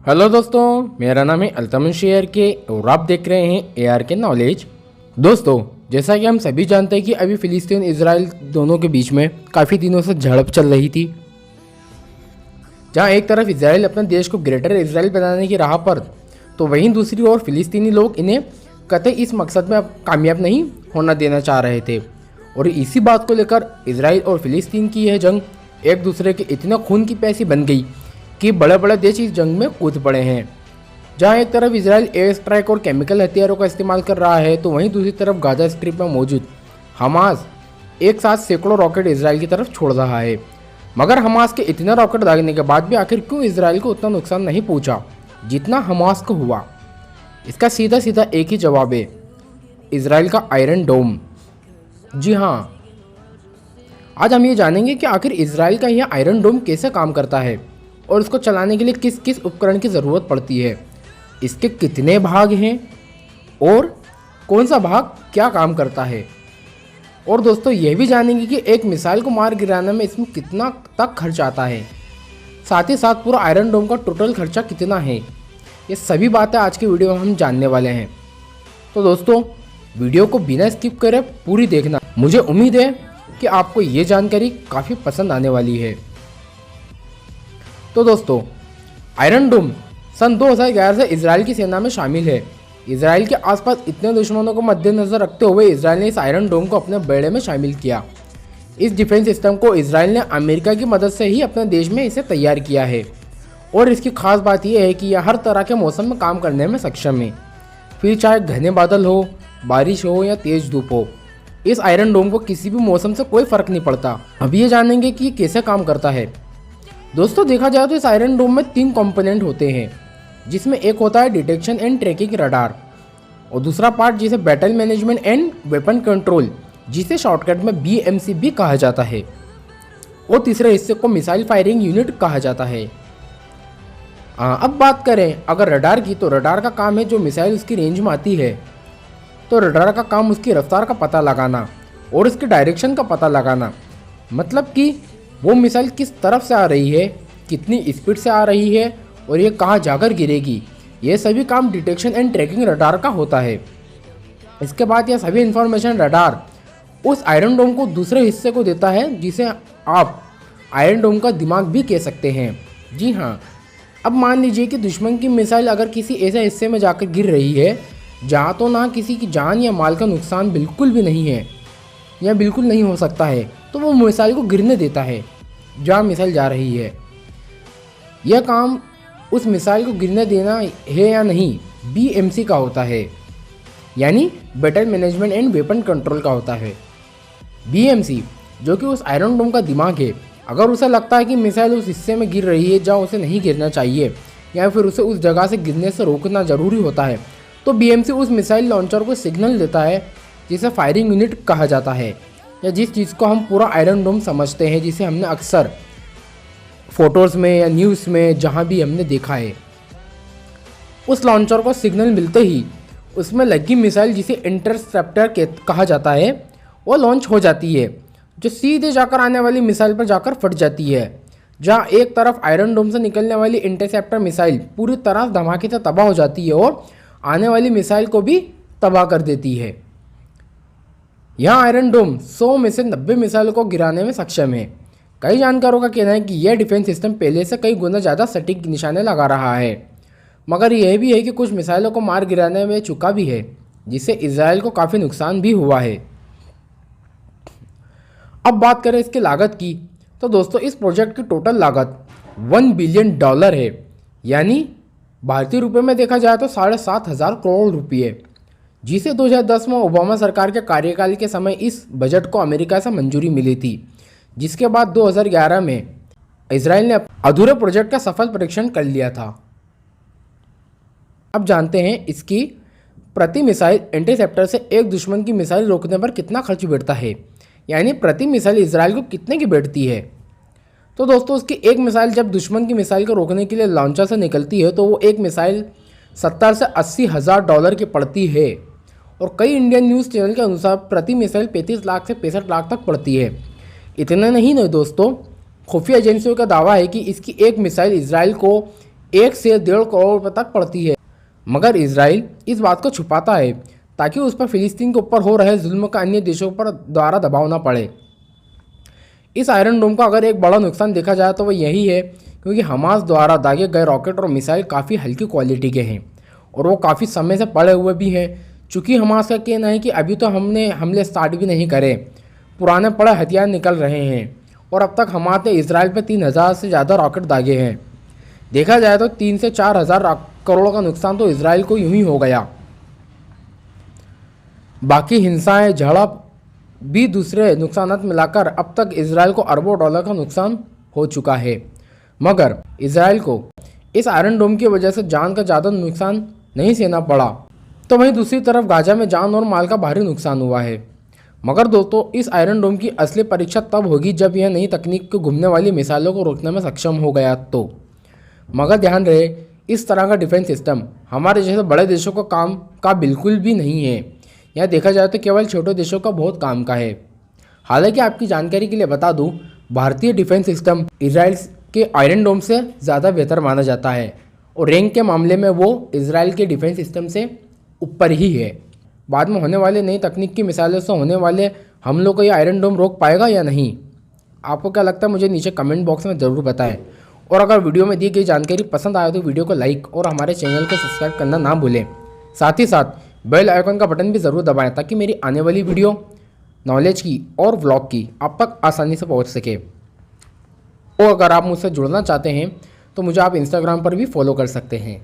Hello दोस्तों, मेरा नाम है अल्तमन शेयर के और आप देख रहे हैं एआर के नॉलेज। दोस्तों, जैसा कि हम सभी जानते हैं कि अभी फिलिस्तीन इजराइल दोनों के बीच में काफ़ी दिनों से झड़प चल रही थी, जहां एक तरफ इजराइल अपने देश को ग्रेटर इजराइल बनाने की राह पर, तो वहीं दूसरी ओर फिलिस्तीनी लोग इन्हें कतई इस मकसद में कामयाब नहीं होना देना चाह रहे थे। और इसी बात को लेकर इजराइल और फिलिस्तीन की यह जंग एक दूसरे के इतना खून की प्यासी बन गई कि बड़े बड़े देश इस जंग में कूद पड़े हैं। जहां एक तरफ इजराइल एयर स्ट्राइक और केमिकल हथियारों का इस्तेमाल कर रहा है, तो वहीं दूसरी तरफ गाजा स्ट्रिप में मौजूद हमास एक साथ सैकड़ों रॉकेट इजराइल की तरफ छोड़ रहा है। मगर हमास के इतना रॉकेट दागने के बाद भी आखिर क्यों इजराइल को उतना नुकसान नहीं पहुंचा जितना हमास को हुआ? इसका सीधा सीधा एक ही जवाब है, इजराइल का आयरन डोम। जी हाँ, आज हम ये जानेंगे कि आखिर इजराइल का यह आयरन डोम कैसे काम करता है और उसको चलाने के लिए किस किस उपकरण की ज़रूरत पड़ती है, इसके कितने भाग हैं और कौन सा भाग क्या काम करता है। और दोस्तों, यह भी जानेंगे कि एक मिसाइल को मार गिराने में इसमें कितना तक खर्च आता है, साथ ही साथ पूरा आयरन डोम का टोटल खर्चा कितना है। ये सभी बातें आज की वीडियो में हम जानने वाले हैं। तो दोस्तों, वीडियो को बिना स्किप करे पूरी देखना। मुझे उम्मीद है कि आपको ये जानकारी काफ़ी पसंद आने वाली है। तो दोस्तों, आयरन डोम सन 2011 से इजराइल की सेना में शामिल है। इजराइल के आसपास इतने दुश्मनों को मद्देनजर रखते हुए इजराइल ने इस आयरन डोम को अपने बेड़े में शामिल किया। इस डिफेंस सिस्टम को इजराइल ने अमेरिका की मदद से ही अपने देश में इसे तैयार किया है और इसकी खास बात यह है कि यह हर तरह के मौसम में काम करने में सक्षम है, फिर चाहे घने बादल हो, बारिश हो या तेज धूप हो। इस आयरन डोम को किसी भी मौसम से कोई फर्क नहीं पड़ता। अब ये जानेंगे कि ये कैसे काम करता है। दोस्तों, देखा जाए तो इस आयरन डोम में 3 कंपोनेंट होते हैं, जिसमें एक होता है डिटेक्शन एंड ट्रैकिंग रडार, और दूसरा पार्ट जिसे battle management and weapon control, जिसे शॉर्टकट में BMC भी कहा जाता है, और तीसरे हिस्से को मिसाइल फायरिंग यूनिट कहा जाता है। अब बात करें अगर रडार की, तो रडार का काम है जो मिसाइल उसकी रेंज में आती है, तो रडार का काम उसकी रफ्तार का पता लगाना और उसकी डायरेक्शन का पता लगाना, मतलब कि वो मिसाइल किस तरफ से आ रही है, कितनी स्पीड से आ रही है और ये कहाँ जाकर गिरेगी। ये सभी काम डिटेक्शन एंड ट्रैकिंग रडार का होता है। इसके बाद यह सभी इंफॉर्मेशन रडार उस आयरन डोम को दूसरे हिस्से को देता है, जिसे आप आयरन डोम का दिमाग भी कह सकते हैं। जी हाँ, अब मान लीजिए कि दुश्मन की मिसाइल अगर किसी ऐसे हिस्से में जाकर गिर रही है जहाँ तो ना किसी की जान या माल का नुकसान बिल्कुल भी नहीं है या बिल्कुल नहीं हो सकता है, तो वो मिसाइल को गिरने देता है जहाँ मिसाइल जा रही है। यह काम उस मिसाइल को गिरने देना है या नहीं BMC का होता है, यानी battle management and weapon control का होता है। BMC जो कि उस आयरन डोम का दिमाग है, अगर उसे लगता है कि मिसाइल उस हिस्से में गिर रही है जहाँ उसे नहीं गिरना चाहिए या फिर उसे उस जगह से गिरने से रोकना ज़रूरी होता है, तो BMC उस मिसाइल लॉन्चर को सिग्नल देता है, जिसे फायरिंग यूनिट कहा जाता है, या जिस चीज़ को हम पूरा आयरन डोम समझते हैं, जिसे हमने अक्सर फोटोज़ में या न्यूज़ में जहाँ भी हमने देखा है। उस लॉन्चर को सिग्नल मिलते ही उसमें लगी मिसाइल, जिसे इंटरसेप्टर कहा जाता है, वो लॉन्च हो जाती है, जो सीधे जाकर आने वाली मिसाइल पर जाकर फट जाती है। जहाँ एक तरफ आयरन डोम से निकलने वाली इंटरसेप्टर मिसाइल पूरी तरह धमाके से तबाह हो जाती है और आने वाली मिसाइल को भी तबाह कर देती है। यह आयरन डोम 100 में से 90 मिसाइलों को गिराने में सक्षम है। कई जानकारों का कहना है कि यह डिफेंस सिस्टम पहले से कई गुना ज़्यादा सटीक निशाने लगा रहा है, मगर यह भी है कि कुछ मिसाइलों को मार गिराने में चुका भी है, जिससे इजराइल को काफ़ी नुकसान भी हुआ है। अब बात करें इसकी लागत की, तो दोस्तों, इस प्रोजेक्ट की टोटल लागत $1 बिलियन है, यानी भारतीय रुपये में देखा जाए तो 7,500 करोड़ रुपये, जिसे 2010 में ओबामा सरकार के कार्यकाल के समय इस बजट को अमेरिका से मंजूरी मिली थी, जिसके बाद 2011 में इजराइल ने अधूरे प्रोजेक्ट का सफल परीक्षण कर लिया था। अब जानते हैं इसकी प्रति मिसाइल इंटरसेप्टर से एक दुश्मन की मिसाइल रोकने पर कितना खर्च बैठता है, यानी प्रति मिसाइल इजराइल को कितने की बैठती है। तो दोस्तों, उसकी एक मिसाइल जब दुश्मन की मिसाइल को रोकने के लिए लॉन्चर से निकलती है, तो वो एक मिसाइल 70 से 80 हज़ार डॉलर की पड़ती है, और कई इंडियन न्यूज़ चैनल के अनुसार प्रति मिसाइल 35 लाख से 65 लाख तक पड़ती है। इतना नहीं दोस्तों, खुफिया एजेंसियों का दावा है कि इसकी एक मिसाइल इजराइल को 1 से 1.5 करोड़ रुपये तक पड़ती है। मगर इजराइल इस बात को छुपाता है ताकि उस पर फिलिस्तीन के ऊपर हो रहे जुल्म का अन्य देशों पर द्वारा दबाव ना पड़े। इस आयरन डोम का अगर एक बड़ा नुकसान देखा जाए तो वह यही है क्योंकि हमास द्वारा दागे गए रॉकेट और मिसाइल काफ़ी हल्की क्वालिटी के हैं और वो काफ़ी समय से पड़े हुए भी हैं। चूँकि हमास का कहना है कि अभी तो हमने हमले स्टार्ट भी नहीं करे, पुराने पड़े हथियार निकल रहे हैं और अब तक हमास ने इसराइल पर 3000 से ज़्यादा रॉकेट दागे हैं। देखा जाए तो 3 से 4 हज़ार करोड़ का नुकसान तो इसराइल को यूं ही हो गया। बाकी हिंसाएं, झड़प भी दूसरे नुकसानात मिलाकर अब तक इसराइल को अरबों डॉलर का नुकसान हो चुका है। मगर इसराइल को इस आयरन डोम की वजह से जान का ज़्यादा नुकसान नहीं सहना पड़ा, तो वहीं दूसरी तरफ गाजा में जान और माल का भारी नुकसान हुआ है। मगर दोस्तों, इस आयरन डोम की असली परीक्षा तब होगी जब यह नई तकनीक को घूमने वाली मिसाइलों को रोकने में सक्षम हो गया तो। मगर ध्यान रहे, इस तरह का डिफेंस सिस्टम हमारे जैसे बड़े देशों का काम का बिल्कुल भी नहीं है। यह देखा जाए तो केवल छोटे देशों का बहुत काम का है। हालांकि आपकी जानकारी के लिए बता दूं, भारतीय डिफेंस सिस्टम इजराइल के आयरन डोम से ज़्यादा बेहतर माना जाता है और रैंक के मामले में वो इजराइल के डिफेंस सिस्टम से ऊपर ही है। बाद में होने वाले नई तकनीक की मिसाइलों से होने वाले हमलों को ये आयरन डोम रोक पाएगा या नहीं, आपको क्या लगता है मुझे नीचे कमेंट बॉक्स में ज़रूर बताएं। और अगर वीडियो में दी गई जानकारी पसंद आए तो वीडियो को लाइक और हमारे चैनल को सब्सक्राइब करना ना भूलें। साथ ही साथ बेल आइकन का बटन भी ज़रूर दबाएं ताकि मेरी आने वाली वीडियो नॉलेज की और व्लॉग की आप तक आसानी से पहुंच सके। और अगर आप मुझसे जुड़ना चाहते हैं तो मुझे आप इंस्टाग्राम पर भी फॉलो कर सकते हैं।